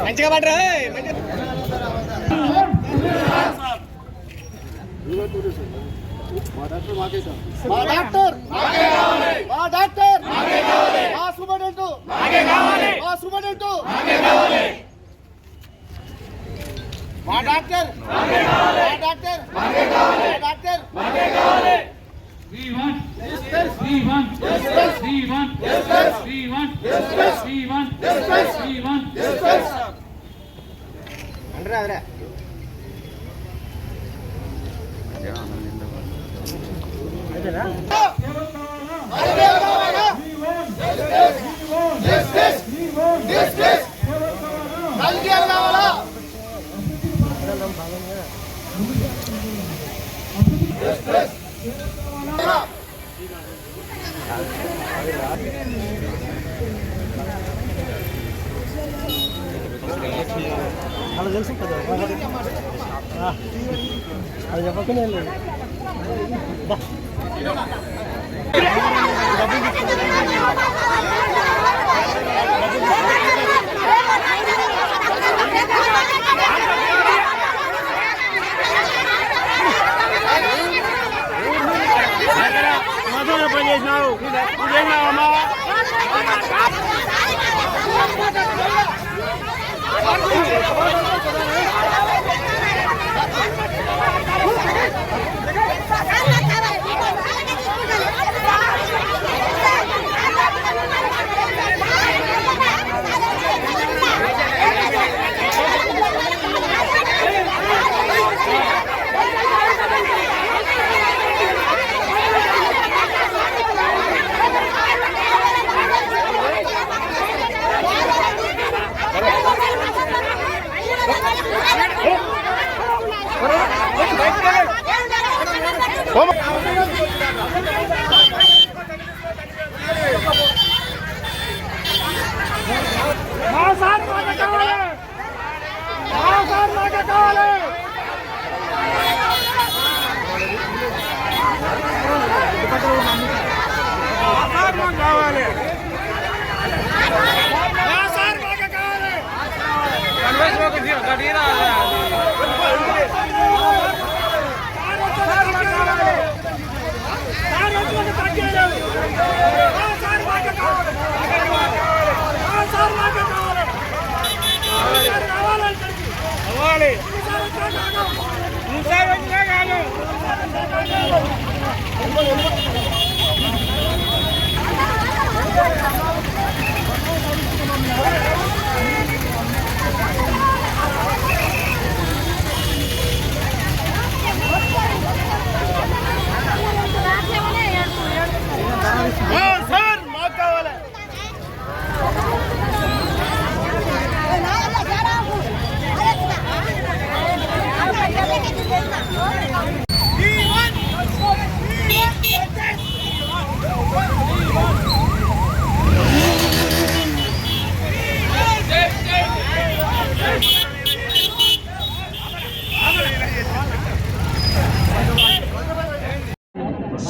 మంచిగా పడరా మా డాక్టర్ మా డాక్టర్ మా సూపరింటెండెంట్ మా సూపరింటెండెంట్ మా డాక్టర్ అంటారా అలా తెలుసు కదా అది చెప్పకనే లేదు పని చేసినావు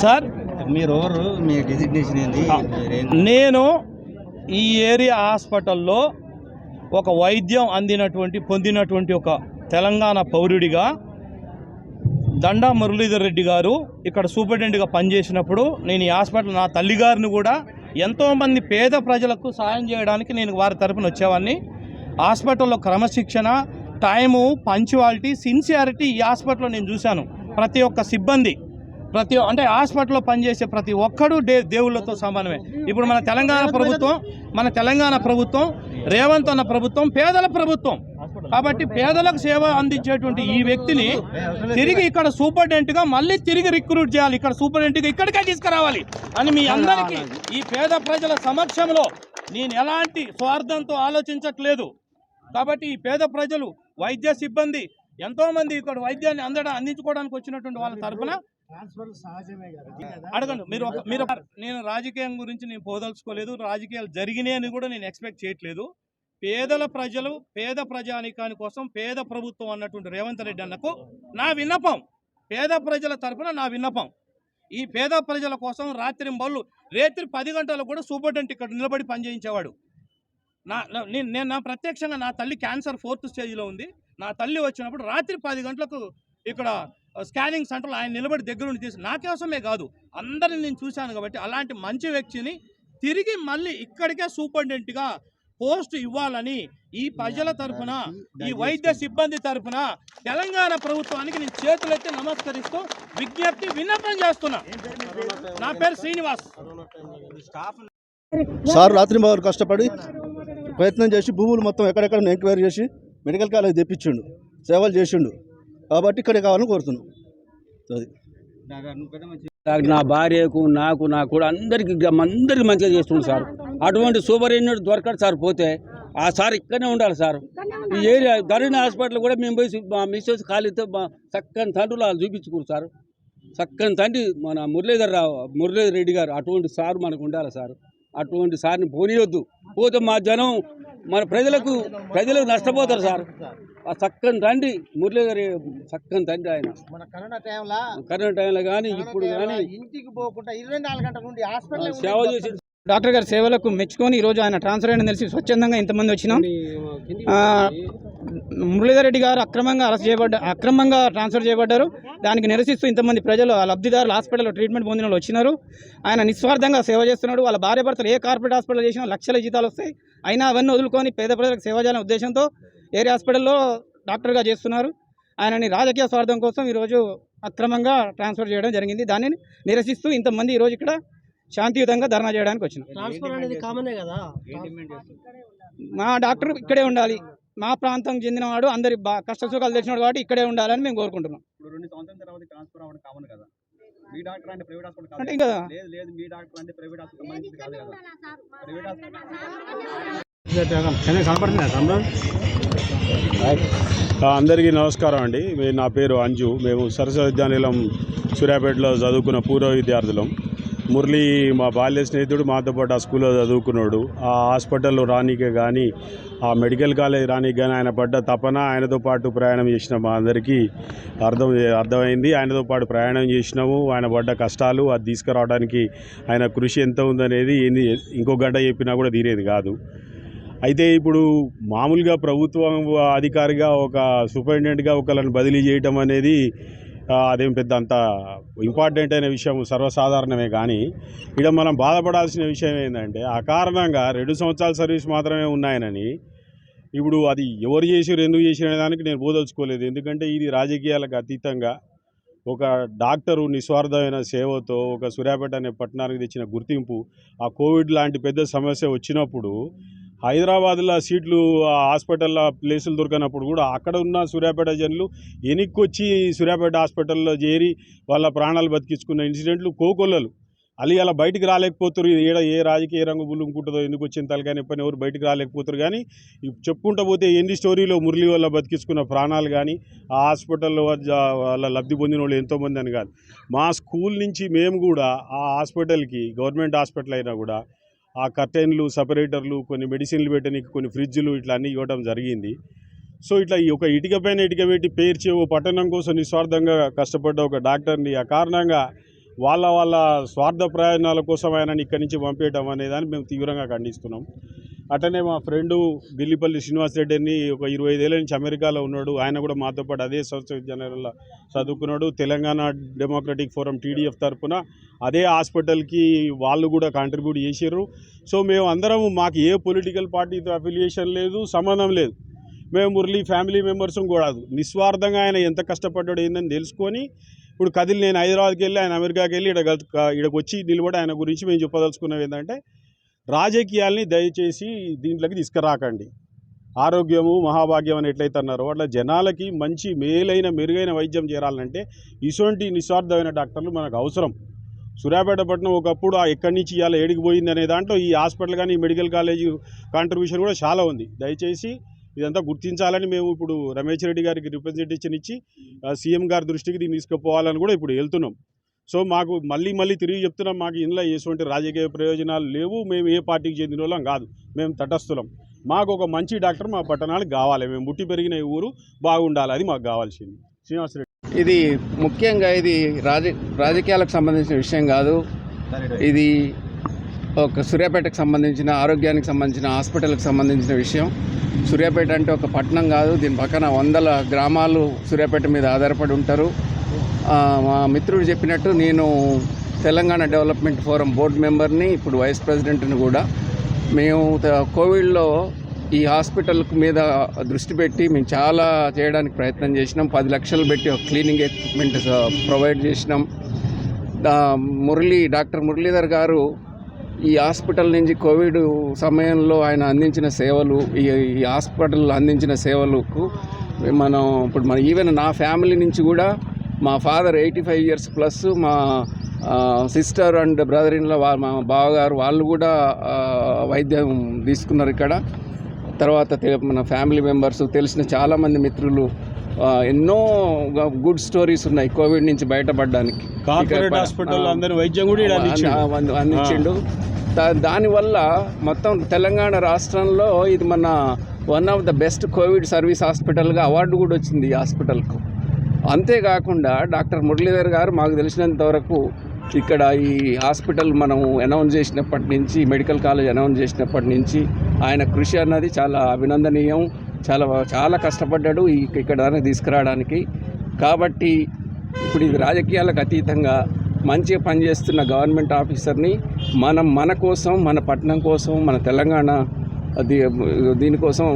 సార్ మీరెవరు, మీ డిజిగ్నేషన్ ఏంది? నేను ఈ ఏరియా హాస్పిటల్లో ఒక వైద్యం పొందినటువంటి ఒక తెలంగాణ పౌరుడిగా దండా మురళీధర్ రెడ్డి గారు ఇక్కడ సూపరింటెండెంట్గా పనిచేసినప్పుడు నేను ఈ హాస్పిటల్ నా తల్లిగారిని కూడా ఎంతోమంది పేద ప్రజలకు సాయం చేయడానికి నేను వారి తరపున వచ్చేవాడిని. హాస్పిటల్లో క్రమశిక్షణ, టైము, పంక్చువాలిటీ, సిన్సియారిటీ ఈ హాస్పిటల్లో నేను చూశాను. ప్రతి ఒక్క సిబ్బంది అంటే హాస్పిటల్లో పనిచేసే ప్రతి ఒక్కడు దేవుళ్ళతో సమానమే. ఇప్పుడు మన తెలంగాణ ప్రభుత్వం రేవంత్ అన్న ప్రభుత్వం పేదల ప్రభుత్వం కాబట్టి పేదలకు సేవ అందించేటువంటి ఈ వ్యక్తిని తిరిగి ఇక్కడ సూపరింటెండెంట్గా మళ్ళీ తిరిగి రిక్రూట్ చేయాలి, ఇక్కడ సూపరింటెండెంట్గా ఇక్కడికే తీసుకురావాలి అని మీ అందరికీ ఈ పేద ప్రజల సమక్షంలో నేను ఎలాంటి స్వార్థంతో ఆలోచించట్లేదు. కాబట్టి ఈ పేద ప్రజలు, వైద్య సిబ్బంది ఎంతోమంది ఇక్కడ వైద్యాన్ని అందించుకోవడానికి వచ్చినటువంటి వాళ్ళ తరఫున అడగండి. నేను రాజకీయం గురించి నేను పోదలుచుకోలేదు, రాజకీయాలు జరిగినాయి అని కూడా నేను ఎక్స్పెక్ట్ చేయట్లేదు. పేద ప్రజానికాని కోసం పేద ప్రభుత్వం అన్నటువంటి రేవంత్ రెడ్డి అన్నకు నా విన్నపం, పేద ప్రజల తరఫున నా విన్నపం, ఈ పేద ప్రజల కోసం రాత్రి 10 గంటలకు కూడా సూపరింటెండెంట్ ఇక్కడ నిలబడి పనిచేయించేవాడు. నేను ప్రత్యక్షంగా నా తల్లి క్యాన్సర్ 4th స్టేజ్లో ఉంది. నా తల్లి వచ్చినప్పుడు రాత్రి 10 గంటలకు ఇక్కడ స్కానింగ్ సెంటర్లో ఆయన నిలబడి దగ్గరుండి తీసి నాకోసమే కాదు అందరిని నేను చూశాను. కాబట్టి అలాంటి మంచి వ్యక్తిని తిరిగి మళ్ళీ ఇక్కడికే సూపరింటెండెంట్గా పోస్ట్ ఇవ్వాలని ఈ ప్రజల తరఫున, ఈ వైద్య సిబ్బంది తరఫున తెలంగాణ ప్రభుత్వానికి నేను చేతులెత్తి నమస్కరిస్తూ విన్నపం చేస్తున్నా. నా పేరు శ్రీనివాస్. సార్ రాత్రి బాగా కష్టపడి ప్రయత్నం చేసి భూములు మొత్తం ఎక్కడెక్కడ ఎంక్వైరీ చేసి మెడికల్ కాలేజ్ తెప్పించిండు, సేవలు చేసిండు. కాబట్టి ఇక్కడే కావాలని కోరుతున్నాం. అది నా భార్యకు నాకు కూడా అందరికి మంచిగా చేస్తుండు సార్. అటువంటి సూపరింటెండెంట్ దొరకడు సార్. పోతే ఆ సార్ ఇక్కడనే ఉండాలి సార్. ఈ ఏరియా ధరణి హాస్పిటల్ కూడా మేము పోయి మా మిస్సెస్ ఖాళీతో చక్కని తండ్రులు వాళ్ళు చూపించుకోరు సార్. చక్కని తండ్రి మన మురళీధర్ రెడ్డి గారు, అటువంటి సార్ మనకు ఉండాలి సార్. అటువంటి సార్ని పోనీయొద్దు. పోతే మా జనం మన ప్రజలకు నష్టపోతారు సార్. ఆ చక్కని తండ్రి మురళీధర్, చక్కని తండ్రి ఆయన. కరోనా టైంలో కానీ ఇప్పుడు కానీ ఇంటికి పోకుండా 24 గంటల నుండి హాస్పిటల్ సేవ చేసి డాక్టర్ గారి సేవలకు మెచ్చుకొని ఈరోజు ఆయన ట్రాన్స్ఫర్ అయిన తెలిసి స్వచ్ఛందంగా ఇంతమంది వచ్చినాం. మురళీధర్ రెడ్డి గారు అక్రమంగా ట్రాన్స్ఫర్ చేయబడ్డారు. దానికి నిరసిస్తూ ఇంతమంది ప్రజలు లబ్ధిదారులు హాస్పిటల్లో ట్రీట్మెంట్ పొందిన వాళ్ళు వచ్చినారు. ఆయన నిస్వార్థంగా సేవ చేస్తున్నాడు. వాళ్ళ భార్య భర్తలు ఏ కార్పొరేట్ హాస్పిటల్ చేసినా లక్షల జీతాలు వస్తాయి. అయినా అవన్నీ వదులుకొని పేద ప్రజలకు సేవ చేయాలనే ఉద్దేశంతో ఏరియా హాస్పిటల్లో డాక్టర్గా చేస్తున్నారు. ఆయనని రాజకీయ స్వార్థం కోసం ఈరోజు అక్రమంగా ట్రాన్స్ఫర్ చేయడం జరిగింది. దానిని నిరసిస్తూ ఇంతమంది ఈరోజు ఇక్కడ శాంతియుతంగా ధర్నా చేయడానికి వచ్చినాం. మా డాక్టర్ ఇక్కడే ఉండాలి. మా ప్రాంతం చెందినవాడు, అందరి కష్ట సుఖాలు తెలిసినాడు కాబట్టి ఇక్కడే ఉండాలని మేము కోరుకుంటున్నాం. అంటే ఇంకా అందరికీ నమస్కారం అండి. నా పేరు అంజు. మేము సరస్వతి విద్యానిలయం సూర్యాపేటలో చదువుకున్న పూర్వ విద్యార్థులం. మురళి మా బాల్య స్నేహితుడు, మాతో పాటు ఆ స్కూల్లో చదువుకున్నాడు. ఆ హాస్పిటల్లో రానీకే కానీ, ఆ మెడికల్ కాలేజ్ రానీకి కానీ ఆయన పడ్డ తపన, ఆయనతో పాటు ప్రయాణం చేసిన మా అందరికీ అర్థమైంది. ఆయనతో పాటు ప్రయాణం చేసినాము. ఆయన పడ్డ కష్టాలు అది తీసుకురావడానికి ఆయన కృషి ఎంత ఉందనేది ఇంకో గంట చెప్పినా కూడా తీరేది కాదు. అయితే ఇప్పుడు మామూలుగా ప్రభుత్వం అధికారిగా ఒక సూపరింటెండెంట్గా ఒకళ్ళని బదిలీ చేయటం అనేది అదేం పెద్ద అంత ఇంపార్టెంట్ అయిన విషయం, సర్వసాధారణమే. కానీ ఇక్కడ మనం బాధపడాల్సిన విషయం ఏంటంటే అకారణంగా 2 సంవత్సరాల సర్వీస్ మాత్రమే ఉన్నాయనని, ఇప్పుడు అది ఎవరు చేసారు, ఎందుకు చేసిన దానికి నేను బోదలుచుకోలేదు. ఎందుకంటే ఇది రాజకీయాలకు అతీతంగా ఒక డాక్టరు నిస్వార్థమైన సేవతో ఒక సూర్యాపేట అనే పట్టణానికి తెచ్చిన గుర్తింపు, ఆ కోవిడ్ లాంటి పెద్ద సమస్య వచ్చినప్పుడు హైదరాబాద్లో సీట్లు హాస్పిటల్లో ప్లేసులు దొరకనప్పుడు కూడా అక్కడ ఉన్న సూర్యాపేట జనులు ఎనిక్కొచ్చి సూర్యాపేట హాస్పిటల్లో చేరి వాళ్ళ ప్రాణాలు బతికించుకున్న ఇన్సిడెంట్లు కోకొల్లలు. అలా బయటికి రాలేకపోతారు. ఏ రాజకీయ రంగు బుల్లుకుంటుందో, ఎందుకు వచ్చిన తలకాని పని ఎవరు బయటికి రాలేకపోతారు. కానీ చెప్పుకుంటూ పోతే ఎన్ని స్టోరీలో మురళి వల్ల బతికించుకున్న ప్రాణాలు కానీ, ఆ హాస్పిటల్లో వాళ్ళ లబ్ధి పొందిన వాళ్ళు ఎంతోమంది అని కాదు. మా స్కూల్ నుంచి మేము కూడా ఆ హాస్పిటల్కి, గవర్నమెంట్ హాస్పిటల్ అయినా కూడా ఆ కర్టెన్లు, సపరేటర్లు, కొన్ని మెడిసిన్లు పెట్టడానికి కొన్ని ఫ్రిడ్జ్లు ఇట్లా అన్నీ ఇవ్వడం జరిగింది. సో ఇట్లా ఒక ఇటుక పైన ఇటుక పెట్టి పేర్చి ఓ పట్టణం కోసం నిస్వార్థంగా కష్టపడ్డ ఒక డాక్టర్ని అకారణంగా వాళ్ళ స్వార్థ ప్రయోజనాల కోసం ఆయనని ఇక్కడి నుంచి పంపేయటం అనేదాన్ని మేము తీవ్రంగా ఖండిస్తున్నాం. అట్లనే మా ఫ్రెండు గిల్లిపల్లి శ్రీనివాస్ రెడ్డి అని ఒక 25 ఏళ్ళ నుంచి అమెరికాలో ఉన్నాడు. ఆయన కూడా మాతో పాటు అదే సరస్వతి విద్యాలయంలో చదువుకున్నాడు. తెలంగాణ డెమోక్రటిక్ ఫోరం TDF తరఫున అదే హాస్పిటల్కి వాళ్ళు కూడా కాంట్రిబ్యూట్ చేసారు. సో మేము అందరం, మాకు ఏ పొలిటికల్ పార్టీతో అఫిలియేషన్ లేదు, సంబంధం లేదు. మేము మురళి ఫ్యామిలీ మెంబర్స్ కూడా నిస్వార్థంగా ఆయన ఎంత కష్టపడ్డాడు ఏందని తెలుసుకొని ఇప్పుడు కదిలి నేను హైదరాబాద్కి వెళ్ళి ఆయన అమెరికాకి వెళ్ళి ఇక్కడికి వచ్చి నిలబడి ఆయన గురించి మేము చెప్పదలుచుకున్నది ఏంటంటే, రాజకీయాల్ని దయచేసి దీంట్లోకి తీసుకురాకండి. ఆరోగ్యము మహాభాగ్యం అని ఎట్లయితే అన్నారో అట్లా జనాలకి మంచి మెరుగైన వైద్యం చేరాలంటే ఇటువంటి నిస్వార్థమైన డాక్టర్లు మనకు అవసరం. సూర్యాపేట పట్టణం ఒకప్పుడు ఎక్కడి నుంచి ఇవాళ ఏడికి పోయింది అనే దాంట్లో ఈ హాస్పిటల్ కానీ మెడికల్ కాలేజీ కాంట్రిబ్యూషన్ కూడా చాలా ఉంది. దయచేసి ఇదంతా గుర్తించాలని మేము ఇప్పుడు రమేష్ రెడ్డి గారికి రిప్రజెంటేషన్ ఇచ్చి సీఎం గారి దృష్టికి దీన్ని తీసుకుపోవాలని కూడా ఇప్పుడు వెళ్తున్నాం. సో మాకు మళ్ళీ తిరిగి చెప్తున్నాం, మాకు ఇందులో ఎటువంటి రాజకీయ ప్రయోజనాలు లేవు. మేము ఏ పార్టీకి చెందిన వాళ్ళం కాదు, మేము తటస్థులం. మాకు ఒక మంచి డాక్టర్ మా పట్టణానికి కావాలి. మేము పుట్టి పెరిగిన ఈ ఊరు బాగుండాలి, అది మాకు కావాల్సింది. శ్రీనివాసరెడ్డి. ఇది ముఖ్యంగా ఇది రాజకీయాలకు సంబంధించిన విషయం కాదు. ఇది ఒక సూర్యాపేటకు సంబంధించిన ఆరోగ్యానికి సంబంధించిన హాస్పిటల్కి సంబంధించిన విషయం. సూర్యాపేట అంటే ఒక పట్టణం కాదు, దీని పక్కన వందల గ్రామాలు సూర్యాపేట మీద ఆధారపడి ఉంటారు. మా మిత్రుడు చెప్పినట్టు నేను తెలంగాణ డెవలప్మెంట్ ఫోరం బోర్డు మెంబర్ని, ఇప్పుడు వైస్ ప్రెసిడెంట్ని కూడా. మేము కోవిడ్లో ఈ హాస్పిటల్ మీద దృష్టి పెట్టి మేము చాలా చేయడానికి ప్రయత్నం చేసినాం. 10 లక్షలు పెట్టి ఒక క్లీనింగ్ ఎక్విప్మెంట్ ప్రొవైడ్ చేసినాం. డాక్టర్ మురళీధర్ గారు ఈ హాస్పిటల్ నుంచి కోవిడ్ సమయంలో ఆయన అందించిన సేవలు, ఈ హాస్పిటల్ అందించిన సేవలకు మనం ఇప్పుడు ఈవెన్ నా ఫ్యామిలీ నుంచి కూడా మా ఫాదర్ 85 ఇయర్స్ ప్లస్, మా సిస్టర్ అండ్ బ్రదర్ ఇన్లో మా బావగారు వాళ్ళు కూడా వైద్యం తీసుకున్నారు ఇక్కడ. తర్వాత మన ఫ్యామిలీ మెంబర్స్, తెలిసిన చాలామంది మిత్రులు, ఎన్నో గుడ్ స్టోరీస్ ఉన్నాయి కోవిడ్ నుంచి బయటపడడానికి. కార్పొరేట్ హాస్పిటల్ అందరూ వైద్యం కూడా అందించిండు. దానివల్ల మొత్తం తెలంగాణ రాష్ట్రంలో ఇది మన one of the best covid service హాస్పిటల్గా అవార్డు కూడా వచ్చింది ఈ హాస్పిటల్కు. అంతేకాకుండా డాక్టర్ మురళీధర్ గారు మాకు తెలిసినంత వరకు ఇక్కడ ఈ హాస్పిటల్ మనం అనౌన్స్ చేసినప్పటి నుంచి, మెడికల్ కాలేజ్ అనౌన్స్ చేసినప్పటి నుంచి ఆయన కృషి అన్నది చాలా అభినందనీయం. చాలా కష్టపడ్డాడు ఇక్కడ తీసుకురావడానికి. కాబట్టి ఇప్పుడు ఇది రాజకీయాలకు అతీతంగా మంచిగా పనిచేస్తున్న గవర్నమెంట్ ఆఫీసర్ని మన కోసం, మన పట్టణం కోసం, మన తెలంగాణ దీనికోసం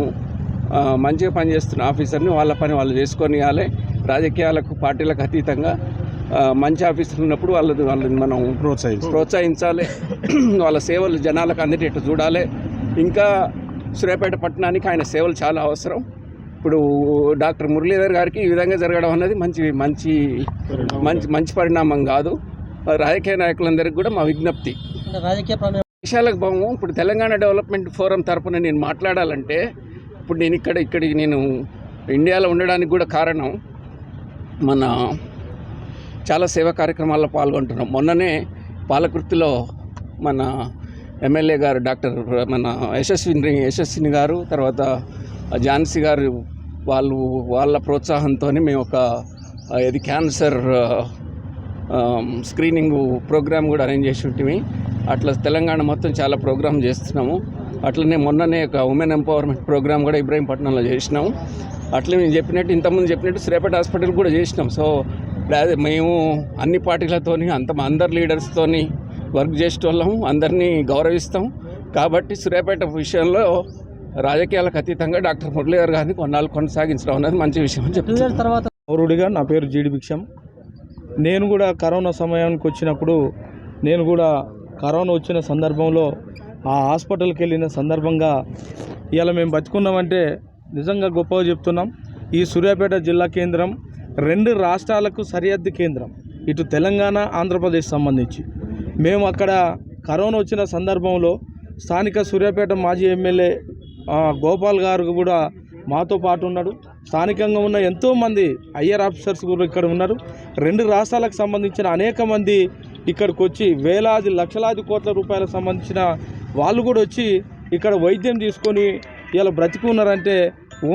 మంచిగా పనిచేస్తున్న ఆఫీసర్ని వాళ్ళ పని వాళ్ళు చేసుకొని ఇవ్వాలి. రాజకీయాలకు, పార్టీలకు అతీతంగా మంచి ఆఫీసర్లు ఉన్నప్పుడు వాళ్ళని మనం ప్రోత్సహించాలి. వాళ్ళ సేవలు జనాలకు అందేటట్టు చూడాలి. ఇంకా సూర్యాపేట పట్టణానికి ఆయన సేవలు చాలా అవసరం. ఇప్పుడు డాక్టర్ మురళీధర్ గారికి ఈ విధంగా జరగడం అన్నది మంచి పరిణామం కాదు. రాజకీయ నాయకులందరికీ కూడా మా విజ్ఞప్తి. విషయాలకు బాగు ఇప్పుడు తెలంగాణ డెవలప్మెంట్ ఫోరం తరఫున నేను మాట్లాడాలంటే, ఇప్పుడు నేను ఇక్కడికి నేను ఇండియాలో ఉండడానికి కూడా కారణం మన చాలా సేవా కార్యక్రమాల్లో పాల్గొంటున్నాం. మొన్ననే పాలకుర్తిలో మన ఎమ్మెల్యే గారు డాక్టర్ మన యశస్విని గారు, తర్వాత ఝాన్సీ గారు వాళ్ళ ప్రోత్సాహంతో మేము ఒక ఇది క్యాన్సర్ స్క్రీనింగ్ ప్రోగ్రామ్ కూడా అరేంజ్ చేసి ఉంటుంది. అట్లా తెలంగాణ మొత్తం చాలా ప్రోగ్రామ్ చేస్తున్నాము. అట్లనే మొన్ననే ఒక ఉమెన్ ఎంపవర్మెంట్ ప్రోగ్రామ్ కూడా ఇబ్రాహీంపట్నంలో చేసినాము. అట్లే మేము ఇంతకుముందు చెప్పినట్టు సూర్యాపేట హాస్పిటల్ కూడా చేసినాం. సో మేము అన్ని పార్టీలతోని అందరు లీడర్స్తోని వర్క్ చేసేటోళ్ళము, అందరినీ గౌరవిస్తాం. కాబట్టి సూర్యాపేట విషయంలో రాజకీయాలకు అతీతంగా డాక్టర్ మురళీధర్ గారిని కొన్నాళ్ళు కొనసాగించడం అనేది మంచి విషయం అని చెప్తున్నారు. తర్వాత పౌరుడిగా నా పేరు జీడి భిక్షం. నేను కూడా కరోనా సమయానికి వచ్చినప్పుడు, నేను కూడా కరోనా వచ్చిన సందర్భంలో ఆ హాస్పిటల్కి వెళ్ళిన సందర్భంగా ఇలా మేము బతుకున్నామంటే నిజంగా గొప్పగా చెప్తున్నాం. ఈ సూర్యాపేట జిల్లా కేంద్రం 2 రాష్ట్రాలకు సరిహద్దు కేంద్రం, ఇటు తెలంగాణ, ఆంధ్రప్రదేశ్ సంబంధించి. మేము అక్కడ కరోనా వచ్చిన సందర్భంలో స్థానిక సూర్యాపేట మాజీ ఎమ్మెల్యే గోపాల్ గారు కూడా మాతో పాటు ఉన్నాడు. స్థానికంగా ఉన్న ఎంతోమంది ఐఆర్ ఆఫీసర్స్ కూడా ఇక్కడ ఉన్నారు. 2 రాష్ట్రాలకు సంబంధించిన అనేక మంది ఇక్కడికి వచ్చి వేలాది లక్షలాది కోట్ల రూపాయలకు సంబంధించిన వాళ్ళు కూడా వచ్చి ఇక్కడ వైద్యం తీసుకొని ఇలా బ్రతికి ఉన్నారంటే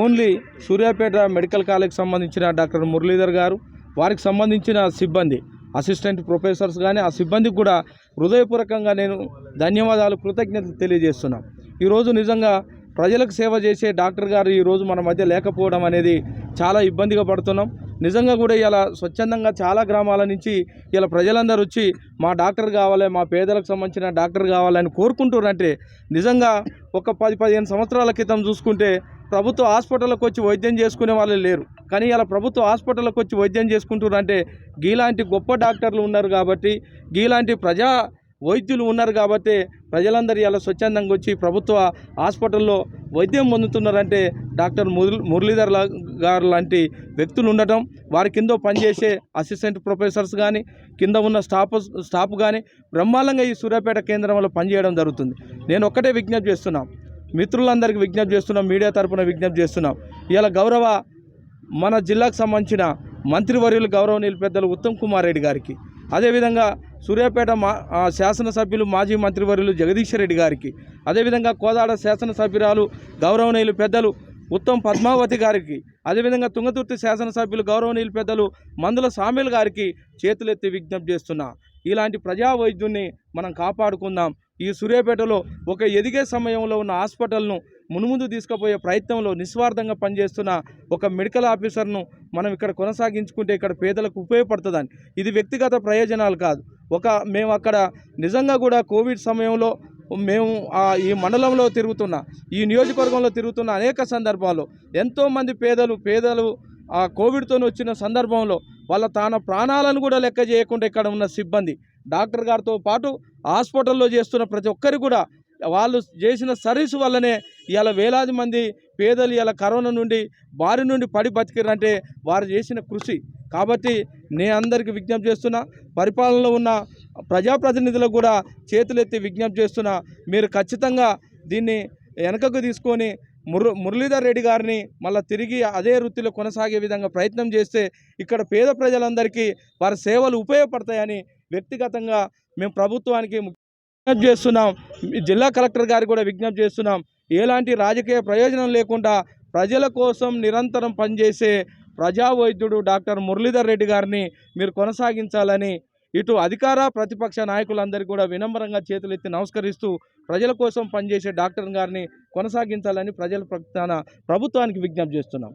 ఓన్లీ సూర్యాపేట మెడికల్ కాలేజ్కి సంబంధించిన డాక్టర్ మురళీధర్ గారు, వారికి సంబంధించిన సిబ్బంది, అసిస్టెంట్ ప్రొఫెసర్స్ కానీ ఆ సిబ్బందికి కూడా హృదయపూర్వకంగా నేను ధన్యవాదాలు, కృతజ్ఞతలు తెలియజేస్తున్నాను. ఈరోజు నిజంగా ప్రజలకు సేవ చేసే డాక్టర్ గారు ఈరోజు మన మధ్య లేకపోవడం అనేది చాలా ఇబ్బందిగా పడుతున్నాం. నిజంగా కూడా ఇలా స్వచ్ఛందంగా చాలా గ్రామాల నుంచి ఇలా ప్రజలందరూ వచ్చి మా డాక్టర్ కావాలి, మా పేదలకు సంబంధించిన డాక్టర్ కావాలని కోరుకుంటున్నారంటే, నిజంగా ఒక 10-15 సంవత్సరాల క్రితం చూసుకుంటే ప్రభుత్వ హాస్పిటల్కి వచ్చి వైద్యం చేసుకునే వాళ్ళు లేరు. కానీ ఇలా ప్రభుత్వ హాస్పిటల్కి వచ్చి వైద్యం చేసుకుంటున్నారంటే గీలాంటి గొప్ప డాక్టర్లు ఉన్నారు కాబట్టి, గీలాంటి ప్రజా వైద్యులు ఉన్నారు కాబట్టి ప్రజలందరూ ఇలా స్వచ్ఛందంగా వచ్చి ప్రభుత్వ హాస్పిటల్లో వైద్యం పొందుతున్నారంటే డాక్టర్ మురళీధర్ గారు లాంటి వ్యక్తులు ఉండటం, వారి కింద పనిచేసే అసిస్టెంట్ ప్రొఫెసర్స్ కానీ, కింద ఉన్న స్టాఫ్ కానీ బ్రహ్మాండంగా ఈ సూర్యాపేట కేంద్రంలో పనిచేయడం జరుగుతుంది. నేను ఒక్కటే విజ్ఞప్తి చేస్తున్నాం, మిత్రులందరికీ విజ్ఞప్తి చేస్తున్నాం, మీడియా తరపున విజ్ఞప్తి చేస్తున్నాం. ఇలా మన జిల్లాకు సంబంధించిన మంత్రివర్యులు గౌరవనీయులు పెద్దలు ఉత్తమ్ కుమార్ రెడ్డి గారికి అదేవిధంగా సూర్యాపేట శాసనసభ్యులు మాజీ మంత్రివర్యులు జగదీష్ రెడ్డి గారికి, అదేవిధంగా కోదాడ శాసనసభ్యురాలు గౌరవనీయులు పెద్దలు ఉత్తమ్ పద్మావతి గారికి, అదేవిధంగా తుంగతుర్తి శాసనసభ్యులు గౌరవనీయులు పెద్దలు మందుల సామ్యుల్ గారికి చేతులెత్తి విజ్ఞప్తి చేస్తున్నా. ఇలాంటి ప్రజా వైద్యుల్ని మనం కాపాడుకుందాం. ఈ సూర్యాపేటలో ఒక ఎదిగే సమయంలో ఉన్న హాస్పిటల్ను మునుముందు తీసుకుపోయే ప్రయత్నంలో నిస్వార్థంగా పనిచేస్తున్న ఒక మెడికల్ ఆఫీసర్ను మనం ఇక్కడ కొనసాగించుకుంటే ఇక్కడ పేదలకు ఉపయోగపడుతుందని. ఇది వ్యక్తిగత ప్రయోజనాలు కాదు. మేము అక్కడ నిజంగా కూడా కోవిడ్ సమయంలో మేము ఈ మండలంలో తిరుగుతున్న, ఈ నియోజకవర్గంలో తిరుగుతున్న అనేక సందర్భాల్లో ఎంతోమంది పేదలు కోవిడ్తో వచ్చిన సందర్భంలో వాళ్ళ తన ప్రాణాలను కూడా లెక్క చేయకుండా ఇక్కడ ఉన్న సిబ్బంది, డాక్టర్ గారితో పాటు హాస్పిటల్లో చేస్తున్న ప్రతి ఒక్కరు కూడా వాళ్ళు చేసిన సర్వీసు వల్లనే ఇవాళ వేలాది మంది పేదలు ఇలా కరోనా నుండి బారి నుండి పడి బతికిరంటే వారు చేసిన కృషి. కాబట్టి నేను అందరికీ విజ్ఞప్తి చేస్తున్నా, పరిపాలనలో ఉన్న ప్రజాప్రతినిధులకు కూడా చేతులెత్తి విజ్ఞప్తి చేస్తున్నా, మీరు ఖచ్చితంగా దీన్ని వెనకకు తీసుకొని మురళీధర్ రెడ్డి గారిని మళ్ళీ తిరిగి అదే వృత్తిలో కొనసాగే విధంగా ప్రయత్నం చేస్తే ఇక్కడ పేద ప్రజలందరికీ వారి సేవలు ఉపయోగపడతాయని వ్యక్తిగతంగా మేము ప్రభుత్వానికి విజ్ఞప్తి చేస్తున్నాం. జిల్లా కలెక్టర్ గారికి కూడా విజ్ఞప్తి చేస్తున్నాం. ఎలాంటి రాజకీయ ప్రయోజనం లేకుండా ప్రజల కోసం నిరంతరం పనిచేసే ప్రజా వైద్యుడు డాక్టర్ మురళీధర్ రెడ్డి గారిని మీరు కొనసాగించాలని ఇటు అధికార ప్రతిపక్ష నాయకులందరికీ కూడా వినమ్రంగా చేతులెత్తి నమస్కరిస్తూ ప్రజల కోసం పనిచేసే డాక్టర్ గారిని కొనసాగించాలని ప్రజల ప్రభుత్వానికి విజ్ఞప్తి చేస్తున్నాం.